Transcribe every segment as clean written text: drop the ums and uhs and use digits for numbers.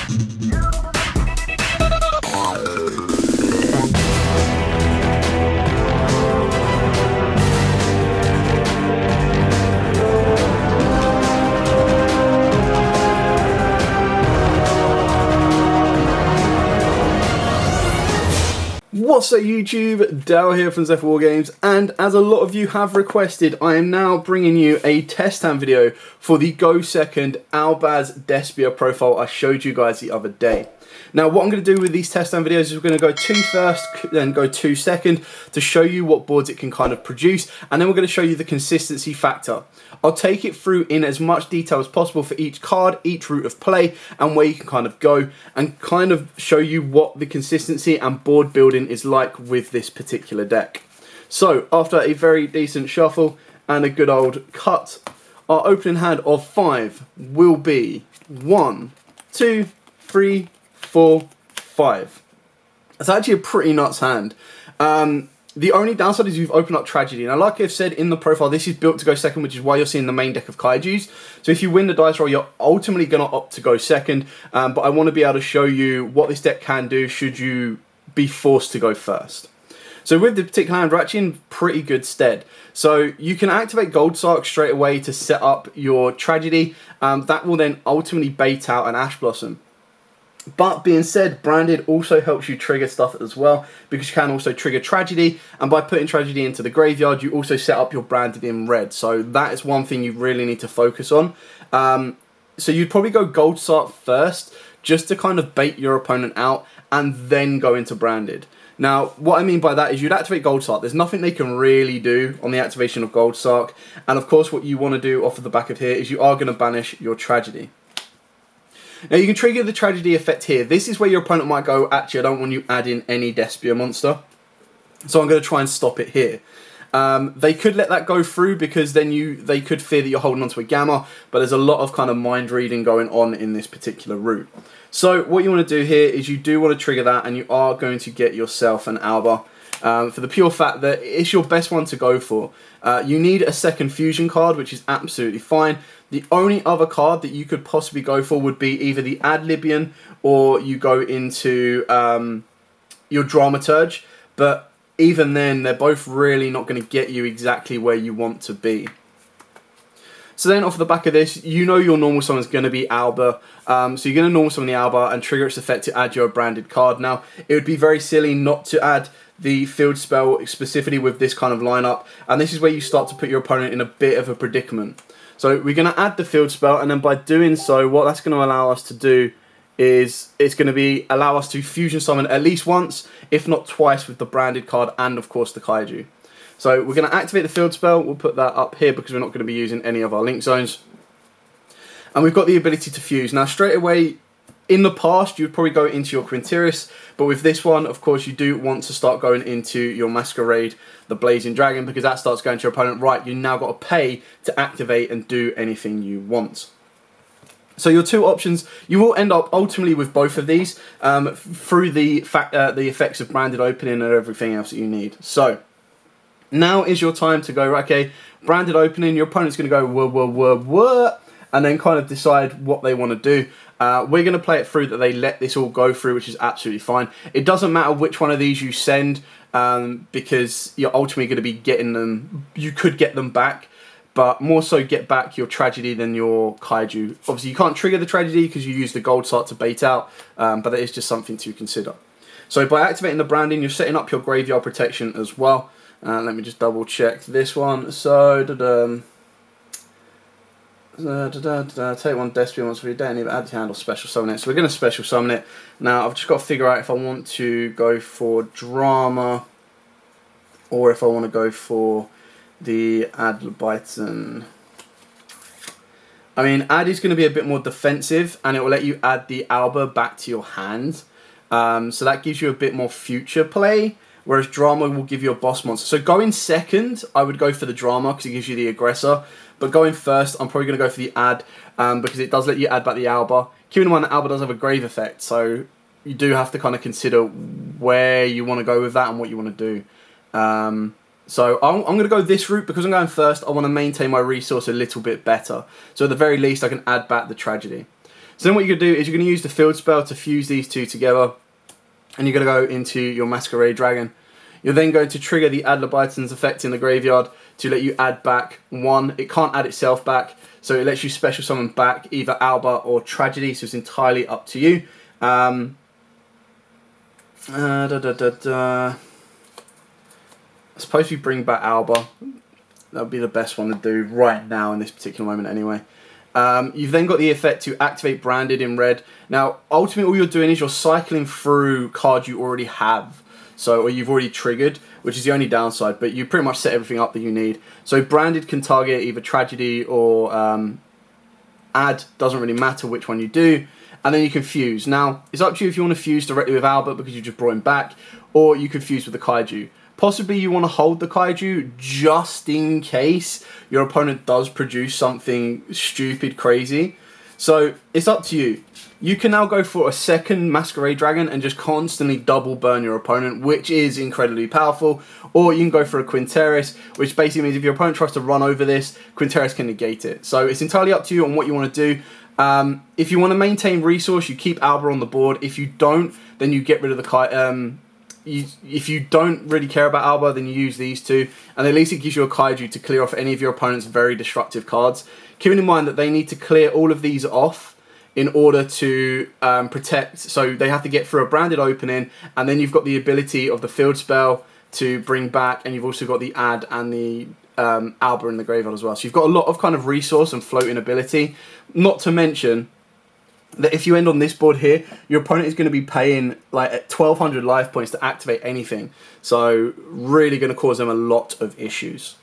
What's up YouTube, Dale here from Zephyr War Games, and as a lot of you have requested, I am now bringing you a test hand video for the Go Second Albaz Despia profile I showed you guys the other day. Now what I'm going to do with these test hand videos is we're going to go 2 first, then go 2 second to show you what boards it can kind of produce, and then we're going to show you the consistency factor. I'll take it through in as much detail as possible for each card, each route of play, and where you can kind of go, and kind of show you what the consistency and board building is like with this particular deck. So, after a very decent shuffle and a good old cut, our opening hand of 5 will be 1, 2, 3, 4, 5. It's actually a pretty nuts hand. The only downside is you've opened up Tragedy. Now, like I've said in the profile, this is built to go second, which is why you're seeing the main deck of Kaijus. So if you win the dice roll, you're ultimately going to opt to go second. But I want to be able to show you what this deck can do should you be forced to go first. So with the particular hand, we're actually in pretty good stead. So you can activate Gold Sark straight away to set up your Tragedy. That will then ultimately bait out an Ash Blossom. But being said, Branded also helps you trigger stuff as well, because you can also trigger Tragedy, and by putting Tragedy into the graveyard, you also set up your Branded in red. So that is one thing you really need to focus on. So you'd probably go Gold Sark first, just to kind of bait your opponent out, and then go into Branded. Now, what I mean by that is you'd activate Gold Sark. There's nothing they can really do on the activation of Gold Sark. And of course, what you want to do off of the back of here is you are going to banish your Tragedy. Now, you can trigger the Tragedy effect here. This is where your opponent might go, actually, I don't want you adding any Despia monster, so I'm going to try and stop it here. They could let that go through, because then they could fear that you're holding onto a Gamma, but there's a lot of kind of mind reading going on in this particular route. So what you want to do here is you do want to trigger that, and you are going to get yourself an Alba. For the pure fact that it's your best one to go for. You need a second fusion card, which is absolutely fine. The only other card that you could possibly go for would be either the Ad Libian, or you go into your Dramaturge. But even then, they're both really not going to get you exactly where you want to be. So then off the back of this, you know your normal summon is going to be Alba. So you're going to normal summon the Alba and trigger its effect to add your branded card. Now, it would be very silly not to add the field spell specifically with this kind of lineup. And this is where you start to put your opponent in a bit of a predicament. So we're going to add the field spell, and then by doing so, what that's going to allow us to do is it's going to allow us to fusion summon at least once, if not twice, with the branded card and of course the Kaiju. So we're going to activate the field spell. We'll put that up here because we're not going to be using any of our link zones. And we've got the ability to fuse. Now straight away, in the past, you'd probably go into your Quinteris, but with this one, of course, you do want to start going into your Masquerade, the Blazing Dragon, because that starts going to your opponent, right, you now got to pay to activate and do anything you want. So your two options, you will end up ultimately with both of these through the effects of branded opening and everything else that you need. So now is your time to go, okay, branded opening, your opponent's going to go, whoa, and then kind of decide what they want to do. We're going to play it through that they let this all go through, which is absolutely fine. It doesn't matter which one of these you send, because you're ultimately going to be getting them, you could get them back, but more so get back your Tragedy than your Kaiju. Obviously you can't trigger the Tragedy because you use the Gold Sart to bait out, but that is just something to consider. So by activating the branding, you're setting up your graveyard protection as well. Let me just double check this one. So, take one Despia once for your day and either add to hand or special summon it. So we're going to special summon it. Now I've just got to figure out if I want to go for Drama or if I want to go for the Adlebiton. I mean, Ad is going to be a bit more defensive, and it will let you add the Alba back to your hand. So that gives you a bit more future play, whereas Drama will give you a boss monster. So going second, I would go for the Drama because it gives you the aggressor. But going first, I'm probably going to go for the Ad because it does let you add back the Alba. Keep in mind that Alba does have a grave effect, so you do have to kind of consider where you want to go with that and what you want to do. So I'm going to go this route because I'm going first. I want to maintain my resource a little bit better. So at the very least, I can add back the Tragedy. So then what you're going to do is you're going to use the field spell to fuse these two together. And you're going to go into your Masquerade Dragon. You're then going to trigger the Add Leviathan's effect in the graveyard to let you add back 1. It can't add itself back, so it lets you special summon back either Alba or Tragedy, so it's entirely up to you. I suppose we bring back Alba. That would be the best one to do right now in this particular moment anyway. You've then got the effect to activate Branded in red. Now, ultimately all you're doing is you're cycling through cards you already have. So, or you've already triggered, which is the only downside, but you pretty much set everything up that you need. So Branded can target either Tragedy or Add, doesn't really matter which one you do. And then you can fuse. Now, it's up to you if you want to fuse directly with Albert because you just brought him back, or you can fuse with the Kaiju. Possibly you want to hold the Kaiju just in case your opponent does produce something stupid, crazy. So it's up to you. You can now go for a second Masquerade Dragon and just constantly double burn your opponent, which is incredibly powerful. Or you can go for a Quinteris, which basically means if your opponent tries to run over this, Quinteris can negate it. So it's entirely up to you on what you want to do. If you want to maintain resource, you keep Alba on the board. If you don't, then you get rid of the if you don't really care about Alba, then you use these two, and at least it gives you a Kaiju to clear off any of your opponent's very destructive cards. Keeping in mind that they need to clear all of these off in order to protect, so they have to get through a branded opening, and then you've got the ability of the field spell to bring back, and you've also got the Add and the Alba in the graveyard as well. So you've got a lot of kind of resource and floating ability, not to mention that if you end on this board here, your opponent is going to be paying like 1,200 life points to activate anything. So really going to cause them a lot of issues.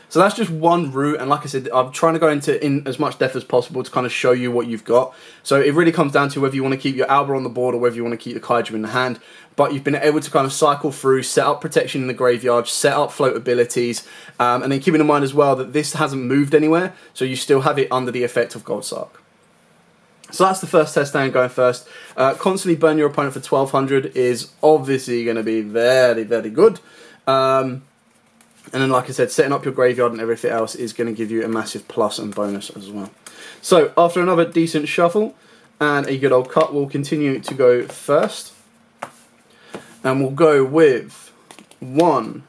So that's just one route, and like I said, I'm trying to go into in as much depth as possible to kind of show you what you've got. So it really comes down to whether you want to keep your Alba on the board or whether you want to keep the Kaiju in the hand. But you've been able to kind of cycle through, set up protection in the graveyard, set up float abilities, and then keeping in mind as well that this hasn't moved anywhere, so you still have it under the effect of Gold Sark. So that's the first test stand going first. Constantly burn your opponent for 1,200 is obviously going to be very, very good. And then, like I said, setting up your graveyard and everything else is going to give you a massive plus and bonus as well. So after another decent shuffle and a good old cut, we'll continue to go first. And we'll go with 1,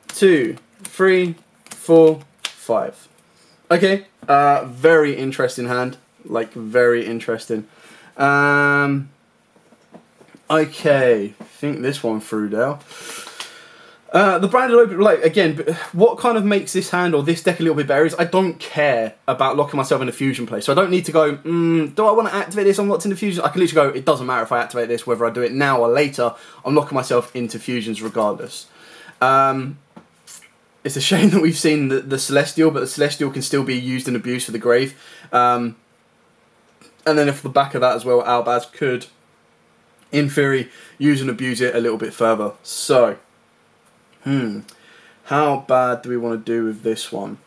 2, 3, 4, 5. Okay, very interesting hand. Like, very interesting. Okay, think this one through now. The branded open, like, again, what kind of makes this hand or this deck a little bit better is I don't care about locking myself in a fusion play. So I don't need to go, do I want to activate this? I'm locked into fusion. I can literally go, it doesn't matter if I activate this, whether I do it now or later. I'm locking myself into fusions regardless. It's a shame that we've seen the Celestial, but the Celestial can still be used and abused for the grave. And then if the back of that as well, Albaz could, in theory, use and abuse it a little bit further. So, how bad do we want to do with this one?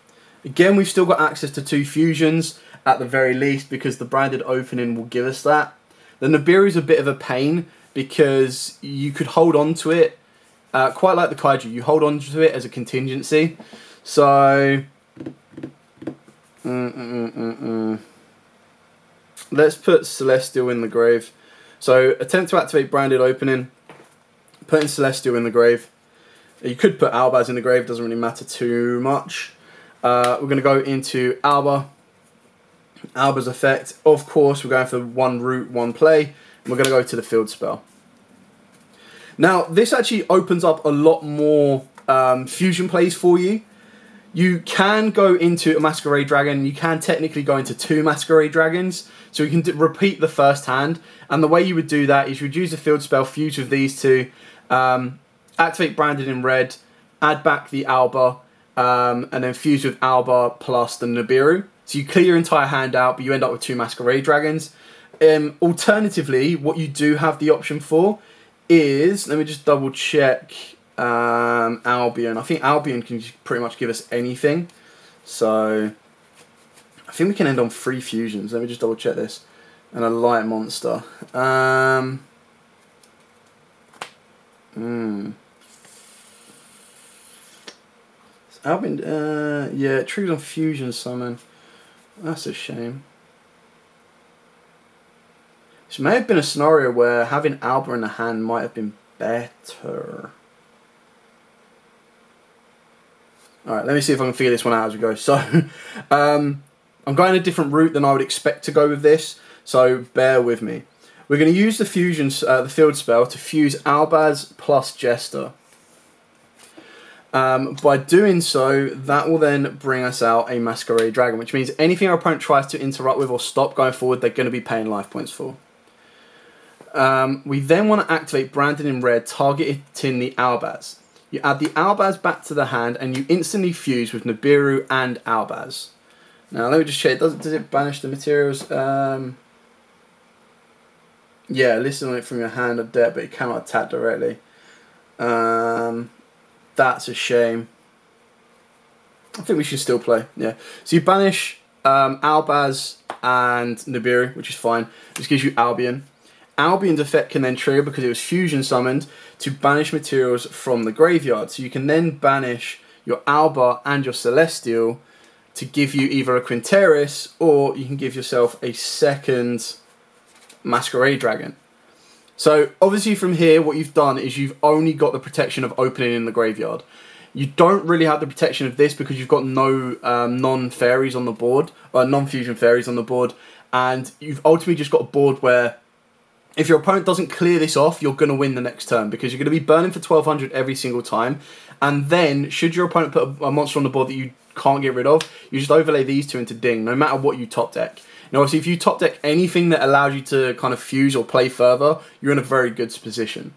Again, we've still got access to 2 fusions at the very least because the branded opening will give us that. The Nibiru is a bit of a pain because you could hold on to it, quite like the Kaiju, you hold on to it as a contingency. So, let's put Celestial in the grave. So, attempt to activate branded opening, putting Celestial in the grave. You could put Albaz in the grave, doesn't really matter too much. We're going to go into Alba. Alba's effect. Of course, we're going for one route, one play. And we're going to go to the field spell. Now, this actually opens up a lot more fusion plays for you. You can go into a Masquerade Dragon. You can technically go into 2 Masquerade Dragons. So you can repeat the first hand. And the way you would do that is you would use the field spell, fuse with these 2. Activate branded in red, add back the Alba, and then fuse with Alba plus the Nibiru. So you clear your entire hand out, but you end up with 2 Masquerade Dragons. Alternatively, what you do have the option for is, let me just double check Albion. I think Albion can pretty much give us anything. So I think we can end on 3 fusions. Let me just double check this. And a light monster. Albion, yeah, it triggers on fusion summon. That's a shame. This may have been a scenario where having Alba in the hand might have been better. Alright, let me see if I can figure this one out as we go. So, I'm going a different route than I would expect to go with this, so bear with me. We're going to use the fusion, the field spell to fuse Albaz plus Jester. By doing so, that will then bring us out a Masquerade Dragon, which means anything our opponent tries to interrupt with or stop going forward, they're going to be paying life points for. We then want to activate Branded in Red, targeting the Albaz. You add the Albaz back to the hand, and you instantly fuse with Nibiru and Albaz. Now, let me just check. Does it banish the materials? Yeah, listen on it from your hand of debt, but it cannot attack directly. That's a shame. I think we should still play. Yeah. So you banish Albaz and Nibiru, which is fine. This gives you Albion. Albion's effect can then trigger, because it was fusion summoned, to banish materials from the graveyard. So you can then banish your Alba and your Celestial to give you either a Quinteris, or you can give yourself a second Masquerade Dragon. So obviously from here, what you've done is you've only got the protection of opening in the graveyard. You don't really have the protection of this because you've got no non-fairies on the board, or non-fusion fairies on the board, and you've ultimately just got a board where if your opponent doesn't clear this off, you're going to win the next turn, because you're going to be burning for 1200 every single time. And then, should your opponent put a monster on the board that you can't get rid of, you just overlay these two into Ding, no matter what you top deck. Now, obviously, if you top deck anything that allows you to kind of fuse or play further, you're in a very good position.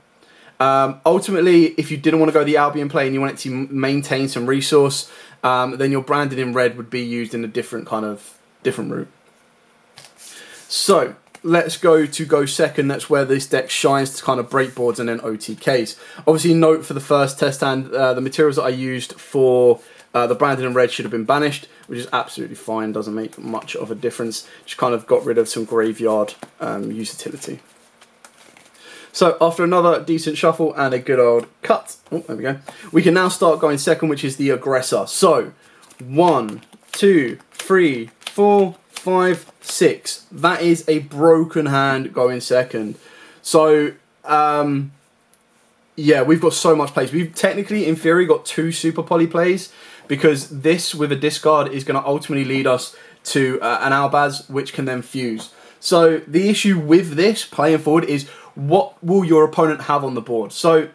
Ultimately, if you didn't want to go the Albion play and you wanted to maintain some resource, then your Branded in Red would be used in a different route. So, let's go second. That's where this deck shines to kind of break boards and then OTKs. Obviously, note for the first test hand, the materials that I used for the Branded in Red should have been banished, which is absolutely fine. Doesn't make much of a difference. Just kind of got rid of some graveyard utility. So after another decent shuffle and a good old cut, oh, there we go. We can now start going second, which is the aggressor. So 1, 2, 3, 4, 5, 6. That is a broken hand going second. So yeah, we've got so much plays. We've technically, in theory, got 2 Super Poly plays, because this with a discard is going to ultimately lead us to an Albaz, which can then fuse. So the issue with this playing forward is, what will your opponent have on the board? So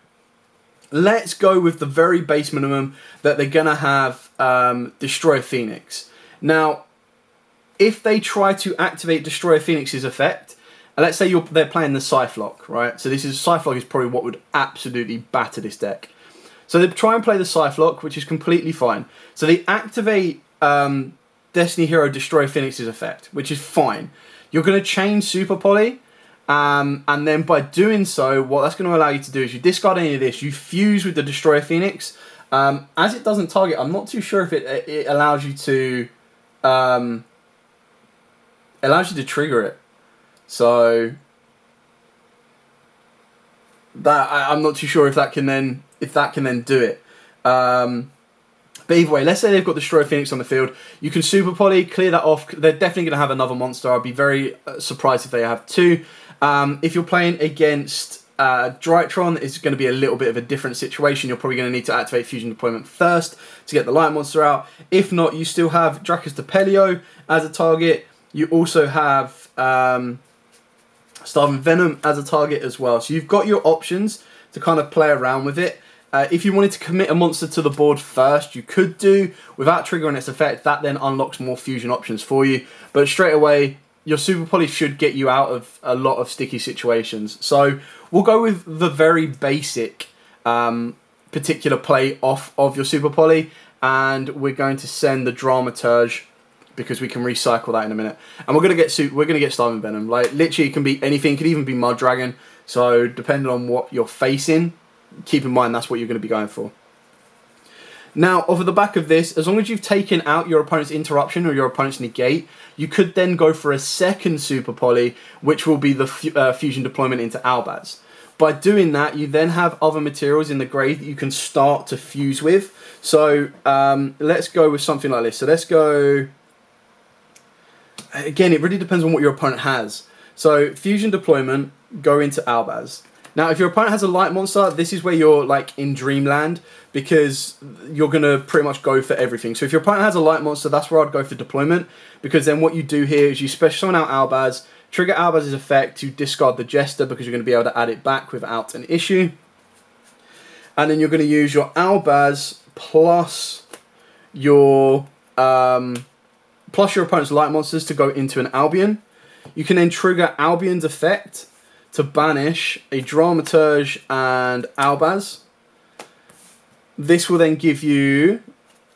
let's go with the very base minimum that they're going to have Destroy Phoenix. Now, if they try to activate Destroy Phoenix's effect, and let's say they're playing the Cyflock, right? So Cyflock is probably what would absolutely batter this deck. So they try and play the Cyflock, which is completely fine. So they activate Destiny Hero Destroy Phoenix's effect, which is fine. You're going to chain Super Poly, and then by doing so, what that's going to allow you to do is you discard any of this, you fuse with the Destroy Phoenix. As it doesn't target, I'm not too sure if it allows you to trigger it. So that I'm not too sure if that can then do it. But either way, let's say they've got Destroy Phoenix on the field. You can Super Poly, clear that off. They're definitely going to have another monster. I'd be very surprised if they have 2. If you're playing against Drytron, it's going to be a little bit of a different situation. You're probably going to need to activate Fusion Deployment first to get the light monster out. If not, you still have Dracus Depelio as a target. You also have Starving Venom as a target as well. So you've got your options to kind of play around with it. If you wanted to commit a monster to the board first, you could do, without triggering its effect. That then unlocks more fusion options for you. But straight away, your Super Poly should get you out of a lot of sticky situations. So we'll go with the very basic particular play off of your Super Poly. And we're going to send the Dramaturge, because we can recycle that in a minute. And we're going to get Starving Venom. Like, literally, it can be anything. It could even be Mud Dragon. So depending on what you're facing, keep in mind that's what you're going to be going for. Now, off of the back of this, as long as you've taken out your opponent's interruption or your opponent's negate, you could then go for a second Super Poly, which will be the fusion deployment into Albaz. By doing that, you then have other materials in the grave that you can start to fuse with. So let's go with something like this. So let's go... Again, it really depends on what your opponent has. So fusion deployment, go into Albaz. Now, if your opponent has a light monster, this is where you're like in dreamland, because you're going to pretty much go for everything. So if your opponent has a light monster, that's where I'd go for deployment, because then what you do here is you special summon out Albaz, trigger Albaz's effect to discard the Jester, because you're going to be able to add it back without an issue. And then you're going to use your Albaz plus your opponent's light monsters to go into an Albion. You can then trigger Albion's effect to banish a Dramaturge and Albaz. This will then give you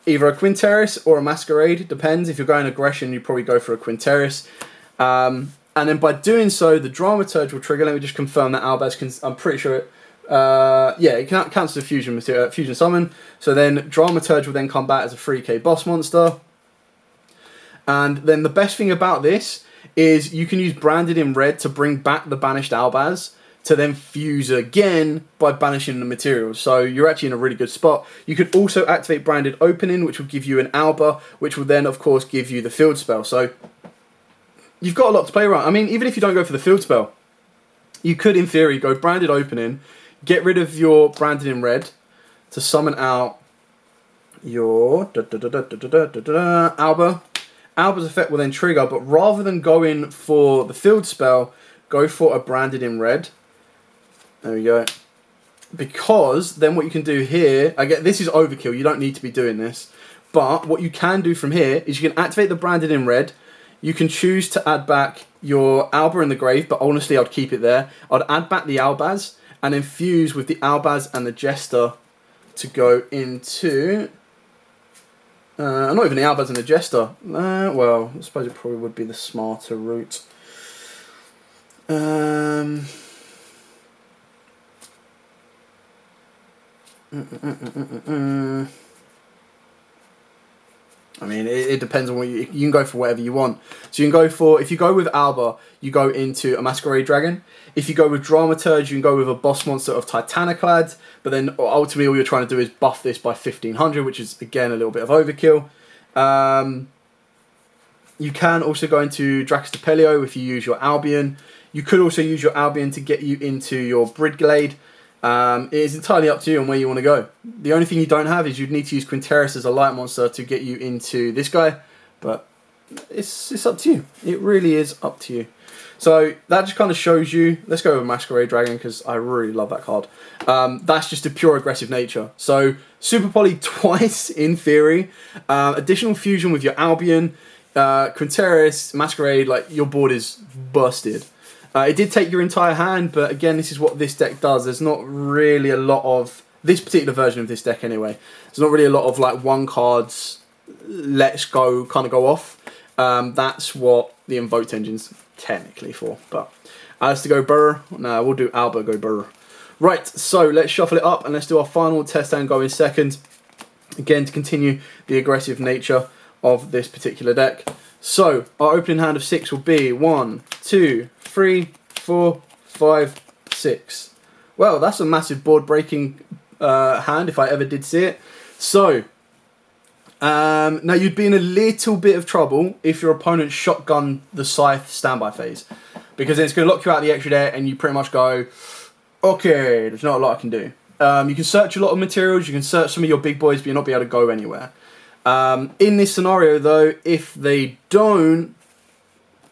either a Quinteris or a Masquerade, depends. If you're going aggression, you probably go for a Quinteris. And then by doing so, the Dramaturge will trigger. Let me just confirm that Albaz can, I'm pretty sure it, yeah, it can cancel the fusion summon. So then Dramaturge will then come back as a 3k boss monster. And then the best thing about this is you can use Branded in Red to bring back the banished Albaz to then fuse again by banishing the materials. So you're actually in a really good spot. You could also activate Branded Opening, which will give you an Alba, which will then, of course, give you the field spell. So you've got a lot to play around. I mean, even if you don't go for the field spell, you could, in theory, go Branded Opening, get rid of your Branded in Red to summon out your Alba. Alba's effect will then trigger, but rather than going for the field spell, go for a Branded in Red. There we go. Because then what you can do here, again, this is overkill, you don't need to be doing this, but what you can do from here is you can activate the Branded in Red. You can choose to add back your Alba in the grave, but honestly I'd keep it there. I'd add back the Albaz and then fuse with the Albaz and the Jester to go into... not even the Albaz and the Jester. Well, I suppose it probably would be the smarter route. I mean, it depends on what you can go for whatever you want. So you can go for, if you go with Alba, you go into a Masquerade Dragon. If you go with Dramaturge, you can go with a boss monster of Titaniclad. But then ultimately all you're trying to do is buff this by 1500, which is again a little bit of overkill. You can also go into Drax Depelio if you use your Albion. You could also use your Albion to get you into your Bridglade. It is entirely up to you on where you want to go. The only thing you don't have is you'd need to use Quinteris as a light monster to get you into this guy, but it's up to you. It really is up to you. So that just kind of shows you, let's go with Masquerade Dragon because I really love that card. That's just a pure aggressive nature. So Super Poly twice in theory, additional fusion with your Albion, Quinteris, Masquerade, like your board is busted. It did take your entire hand, but again, this is what this deck does. There's not really a lot of, this particular version of this deck anyway, there's not really a lot of like one cards, let's go, kind of go off. That's what the Invoked Engine's technically for. But as to go burr, no, we'll do Alba go burr. Right, so let's shuffle it up and let's do our final test and go in second. Again, to continue the aggressive nature of this particular deck. So, our opening hand of 6 will be 1, 2, 3, 4, 5, 6. Well, that's a massive board breaking hand if I ever did see it. So, now you'd be in a little bit of trouble if your opponent shotgun the Scythe standby phase. Because then it's going to lock you out of the extra deck and you pretty much go, okay, there's not a lot I can do. You can search a lot of materials, you can search some of your big boys, but you'll not be able to go anywhere. In this scenario though, if they don't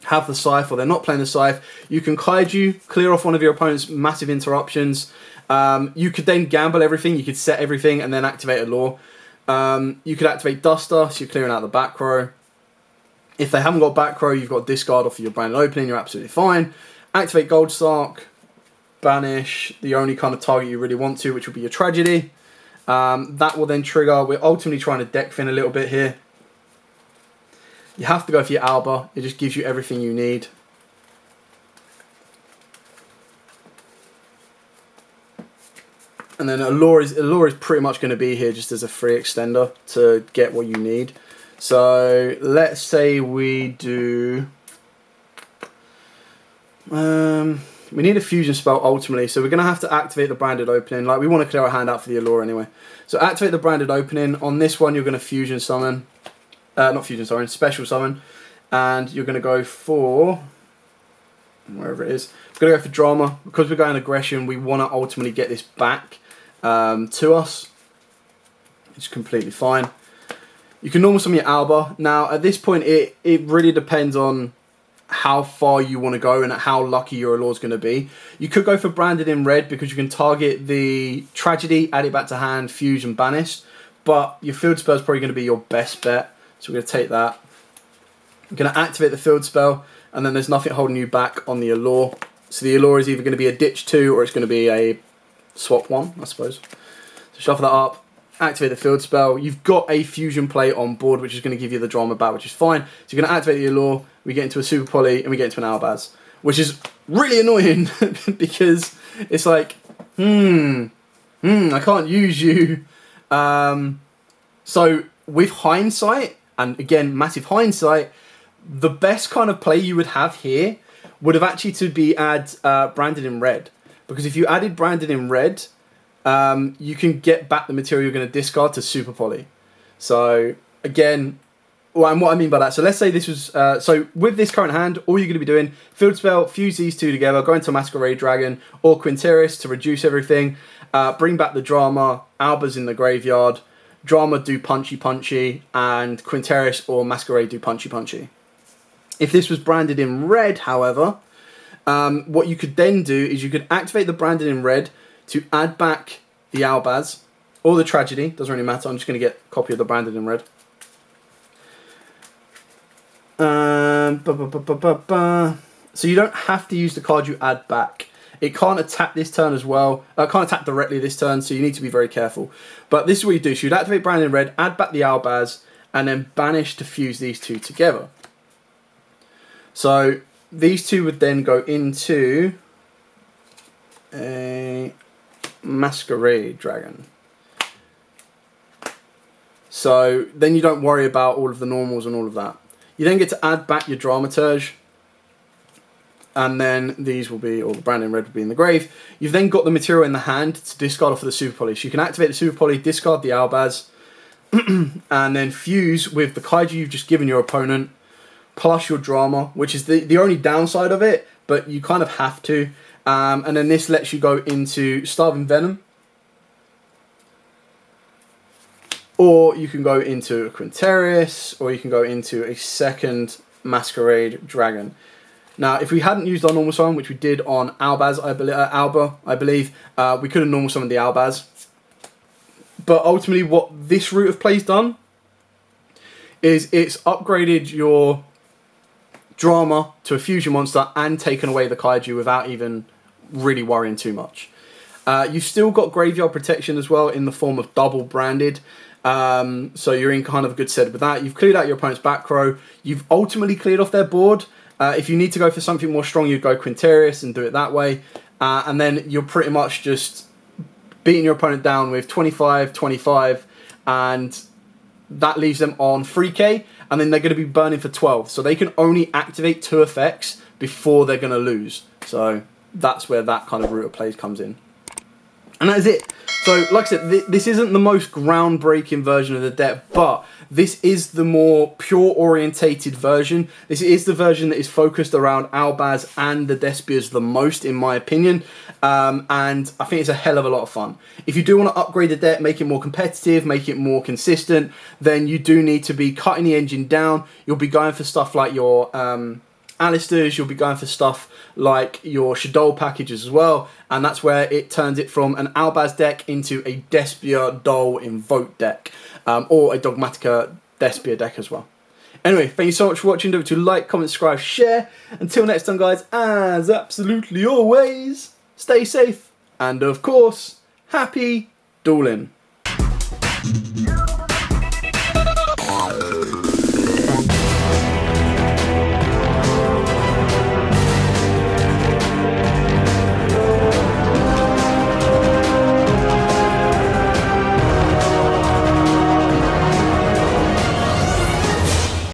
have the Scythe or they're not playing the Scythe, you can Kaiju, clear off one of your opponent's massive interruptions. You could then gamble everything, you could set everything and then activate a Law. You could activate Duster, so you're clearing out the back row. If they haven't got back row, you've got discard off of your Branded Opening, you're absolutely fine. Activate Goldstark, banish the only kind of target you really want to, which will be your Tragedy. That will then trigger. We're ultimately trying to deck fin a little bit here. You have to go for your Alba. It just gives you everything you need. And then Allure is pretty much going to be here just as a free extender to get what you need. So let's say we do... we need a fusion spell ultimately, so we're going to have to activate the Branded Opening. Like, we want to clear our hand out for the Allure anyway. So activate the Branded Opening. On this one, you're going to fusion summon. Not fusion, sorry, special summon. And you're going to go for wherever it is. We're going to go for drama. Because we're going aggression, we want to ultimately get this back to us. It's completely fine. You can normal summon your Alba. Now, at this point, it really depends on how far you want to go and how lucky your allure is going to be. You could go for branded in red because you can target the tragedy, add it back to hand, fuse and banish. But your field spell is probably going to be your best bet. So we're going to take that. I'm going to activate the field spell, and then there's nothing holding you back on the allure. So the allure is either going to be a ditch 2 or it's going to be a swap 1, I suppose. So shuffle that up. Activate the field spell. You've got a fusion play on board, which is going to give you the drama back, which is fine. So you're going to activate the allure, we get into a super poly, and we get into an Albaz, which is really annoying because it's like, I can't use you. So with hindsight, and again, massive hindsight, the best kind of play you would have here would have actually to be add branded in red, because if you added branded in red, you can get back the material you're going to discard to super poly. So again, and what I mean by that, so let's say this was, so with this current hand, all you're going to be doing, field spell, fuse these two together, go into Masquerade Dragon or Quinteris to reduce everything, bring back the drama, Albaz in the graveyard, drama do punchy punchy, and Quinteris or Masquerade do punchy punchy. If this was branded in red, however, what you could then do is you could activate the branded in red to add back the Albaz or the tragedy, doesn't really matter. I'm just going to get a copy of the branded in red. So you don't have to use the card you add back. It can't attack this turn as well. It can't attack directly this turn, so you need to be very careful. But this is what you do. So you'd activate branded in red, add back the Albaz, and then banish to fuse these two together. So these two would then go into a Masquerade Dragon. So then you don't worry about all of the normals and all of that. You then get to add back your Dramaturge, and then these will be, or the brand in red will be in the grave. You've then got the material in the hand to discard off of the Super Poly. So you can activate the Super Poly, discard the Albaz, and then fuse with the Kaiju you've just given your opponent, plus your drama, which is the only downside of it, but you kind of have to. And then this lets you go into Starving Venom, or you can go into a Quinteris, or you can go into a second Masquerade Dragon. Now, if we hadn't used our normal summon, which we did on Albaz, I believe, we could have normal summoned the Albaz. But ultimately, what this route of play's done is it's upgraded your drama to a fusion monster and taken away the Kaiju without even really worrying too much. You've still got graveyard protection as well in the form of double branded. So you're in kind of a good stead with that. You've cleared out your opponent's back row. You've ultimately cleared off their board. If you need to go for something more strong, you'd go Quinteris and do it that way. And then you're pretty much just beating your opponent down with 25, 25, and that leaves them on 3k, and then they're going to be burning for 12. So they can only activate 2 effects before they're going to lose. So that's where that kind of route of plays comes in. And that is it. So, like I said, this isn't the most groundbreaking version of the deck, but this is the more pure-orientated version. This is the version that is focused around Albaz and the Despias the most, in my opinion. And I think it's a hell of a lot of fun. If you do want to upgrade the deck, make it more competitive, make it more consistent, then you do need to be cutting the engine down. You'll be going for stuff like your Alistairs, you'll be going for stuff like your Shadow packages as well, and that's where it turns it from an Albaz deck into a Despia Dole Invoke deck, or a Dogmatica Despia deck as well. Anyway, thank you so much for watching. Don't forget to like, comment, subscribe, share. Until next time, guys, as absolutely always, stay safe, and of course, happy dueling.